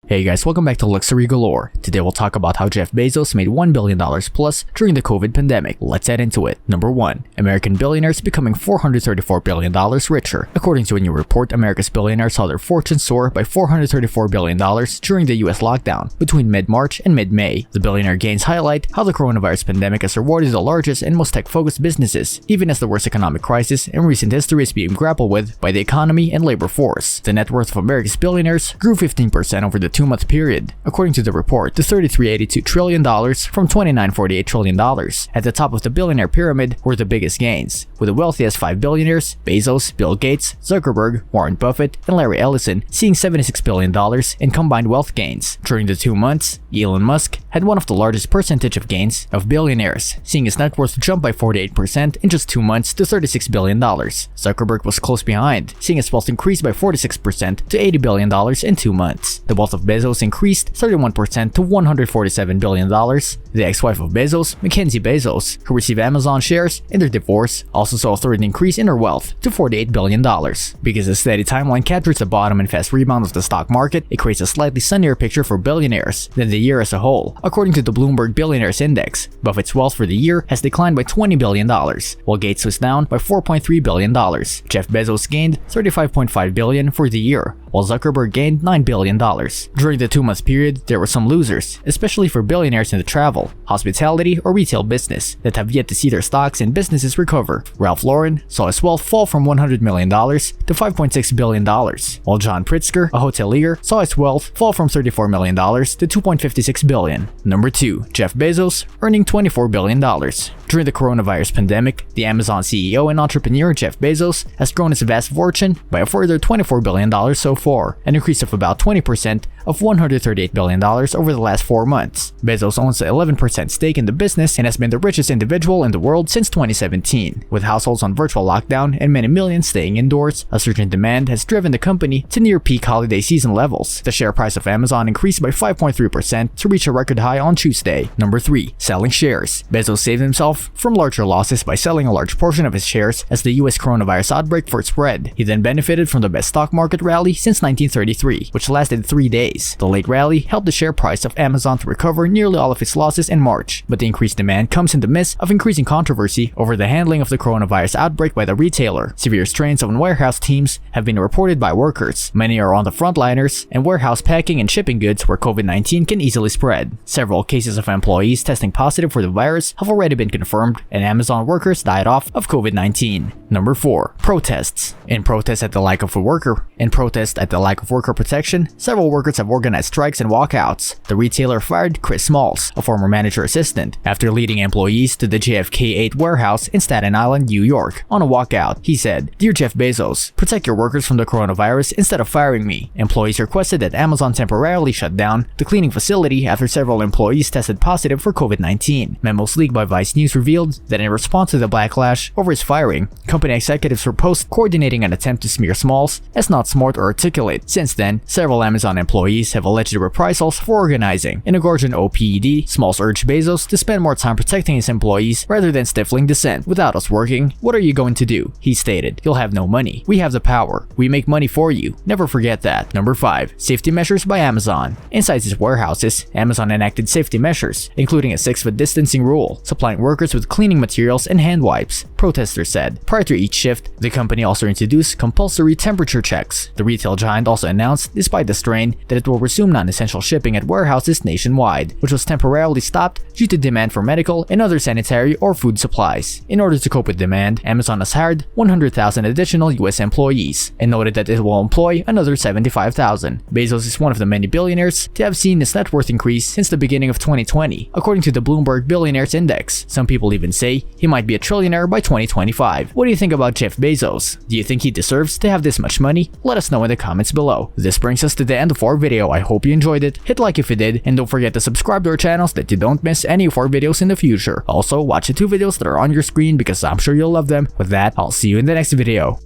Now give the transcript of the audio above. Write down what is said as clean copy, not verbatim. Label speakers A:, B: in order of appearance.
A: Hey guys, welcome back to Luxury Galore. Today we'll talk about how Jeff Bezos made $1 billion plus during the COVID pandemic. Let's head into it. Number 1. American billionaires becoming $434 billion richer. According to a new report, America's billionaires saw their fortunes soar by $434 billion during the US lockdown between mid-March and mid-May. The billionaire gains highlight how the coronavirus pandemic has rewarded the largest and most tech-focused businesses, even as the worst economic crisis in recent history is being grappled with by the economy and labor force. The net worth of America's billionaires grew 15% over the 2-month period, according to the report, to $33.82 trillion from $29.48 trillion. At the top of the billionaire pyramid were the biggest gains, with the wealthiest 5 billionaires, Bezos, Bill Gates, Zuckerberg, Warren Buffett, and Larry Ellison, seeing $76 billion in combined wealth gains. During the 2 months, Elon Musk had one of the largest percentage of gains of billionaires, seeing his net worth jump by 48% in just 2 months to $36 billion. Zuckerberg was close behind, seeing his wealth increase by 46% to $80 billion in 2 months. The wealth of Bezos increased 31% to $147 billion. The ex-wife of Bezos, Mackenzie Bezos, who received Amazon shares in their divorce, also saw a third increase in her wealth to $48 billion. Because the steady timeline captures the bottom and fast rebound of the stock market, it creates a slightly sunnier picture for billionaires than the year as a whole. According to the Bloomberg Billionaires Index, Buffett's wealth for the year has declined by $20 billion, while Gates was down by $4.3 billion. Jeff Bezos gained $35.5 billion for the year, while Zuckerberg gained $9 billion. During the 2-month period, there were some losers, especially for billionaires in the travel, hospitality, or retail business that have yet to see their stocks and businesses recover. Ralph Lauren saw his wealth fall from $100 million to $5.6 billion, while John Pritzker, a hotelier, saw his wealth fall from $34 million to $2.56 billion. Number 2. Jeff Bezos earning $24 billion. During the coronavirus pandemic, the Amazon CEO and entrepreneur Jeff Bezos has grown his vast fortune by a further $24 billion so far, an increase of about 20% of $138 billion over the last 4 months. Bezos owns an 11% stake in the business and has been the richest individual in the world since 2017. With households on virtual lockdown and many millions staying indoors, a surge in demand has driven the company to near peak holiday season levels. The share price of Amazon increased by 5.3% to reach a record high on Tuesday. Number 3. Selling shares. Bezos saved himself from larger losses by selling a large portion of his shares as the US coronavirus outbreak first spread. He then benefited from the best stock market rally since 1933, which lasted 3 days. The late rally helped the share price of Amazon to recover nearly all of its losses in March, but the increased demand comes in the midst of increasing controversy over the handling of the coronavirus outbreak by the retailer. Severe strains on warehouse teams have been reported by workers. Many are on the frontliners and warehouse packing and shipping goods where COVID-19 can easily spread. Several cases of employees testing positive for the virus have already been confirmed, and Amazon workers died off of COVID-19. Number 4. Protests. In protest at the lack of worker protection, several workers have organized strikes and walkouts. The retailer fired Chris Smalls, a former manager assistant, after leading employees to the JFK 8 warehouse in Staten Island, New York. On a walkout, he said, "Dear Jeff Bezos, protect your workers from the coronavirus instead of firing me." Employees requested that Amazon temporarily shut down the cleaning facility after several employees tested positive for COVID-19. Memos leaked by Vice News revealed that in response to the backlash over his firing, company executives proposed coordinating an attempt to smear Smalls as not smart or articulate. Since then, several Amazon employees have alleged reprisals for organizing. In a Gorgon OPED, Smalls urged Bezos to spend more time protecting his employees rather than stifling dissent. "Without us working, what are you going to do?" he stated. "You'll have no money. We have the power. We make money for you. Never forget that." Number 5. Safety measures by Amazon. Inside its warehouses, Amazon enacted safety measures, including a 6-foot distancing rule, supplying workers with cleaning materials and hand wipes, protesters said. Prior to each shift, the company also introduced compulsory temperature checks. The retail giant also announced, despite the strain, that it will resume non-essential shipping at warehouses nationwide, which was temporarily stopped due to demand for medical and other sanitary or food supplies. In order to cope with demand, Amazon has hired 100,000 additional US employees and noted that it will employ another 75,000. Bezos is one of the many billionaires to have seen his net worth increase since the beginning of 2020, according to the Bloomberg Billionaires Index. Some people even say he might be a trillionaire by 2025. What do you think about Jeff Bezos? Do you think he deserves to have this much money? Let us know in the comments below. This brings us to the end of our video. I hope you enjoyed it. Hit like if you did, and don't forget to subscribe to our channel so that you don't miss any of our videos in the future. Also, watch the 2 videos that are on your screen because I'm sure you'll love them. With that, I'll see you in the next video.